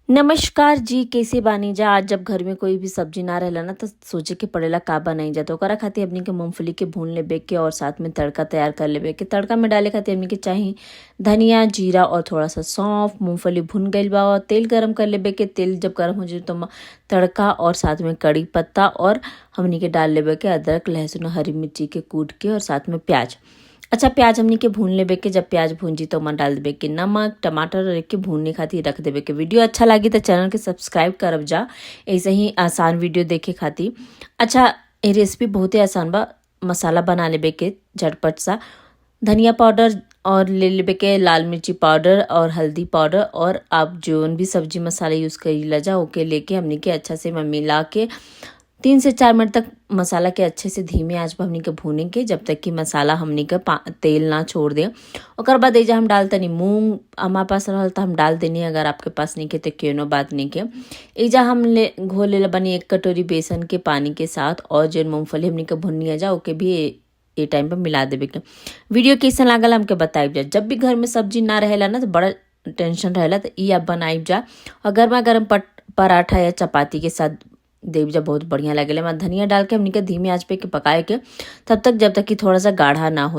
नमस्कार जी, कैसे बानी जा। आज जब घर में कोई भी सब्जी ना रहेला ना तो सोचे के पड़ेला का बनाई जा। तो ओकरा खातिर हमनी के मूंगफली के भून लेबे के और साथ में तड़का तैयार कर लेबे के। तड़का में डाले खातिर हमनी के चाही धनिया, जीरा और थोड़ा सा सौंफ। मूंगफली भुन गइल बा और तेल गरम कर लेबे के। तेल जब गरम हो जाए तो तड़का और साथ में कड़ी पत्ता और हमनी के डाल लेबे के अदरक, लहसुन, हरी मिर्ची के कूट के और साथ में प्याज। अच्छा, प्याज हमनी के भून लेबे के। जब प्याज भून जी तो ओमा डाल देबे के नमक, टमाटर और के भूनने खातिर रख देबे के। वीडियो अच्छा लगी तो चैनल के सब्सक्राइब करब जा, ऐसे ही आसान वीडियो देखे खातिर। अच्छा, ये रेसिपी बहुत ही आसान बा। मसाला बना लेबे के झटपट सा। धनिया पाउडर और ले लेबे के लाल मिर्ची पाउडर और हल्दी पाउडर, और आप जोन भी सब्जी मसाला यूज़ करी जा ओके लेके हमनी के अच्छा से मिला के 3 से 4 मिनट तक मसाला के अच्छे से धीमे आंच पर हमनी के भूनेंगे, जब तक कि मसाला हमनी के तेल ना छोड़ दे। ओकर बाद एजा हम डाल तनी मूंग। हमारे पास रहल तो हम डाल देनी, अगर आपके पास नहीं के तो कोनो बात नहीं के। एजा हम घोल ले बनी 1 कटोरी बेसन के पानी के साथ, और जो मूंगफली हमनी के भुनिया जा ओके भी ये टाइम पर मिला देवे के। वीडियो कैसन लागल हमके बताइब जा। जब भी घर में सब्जी ना रहेला ना तो बड़ा टेंशन रहेला, तो ये आप बनाइब जा और गर्मा गर्म पराठा या चपाती के साथ देव जा, बहुत बढ़िया लगेला। मैं धनिया डाल के हमनी के धीमे आंच पे के पकाए के तब तक जब तक कि थोड़ा सा गाढ़ा ना हो।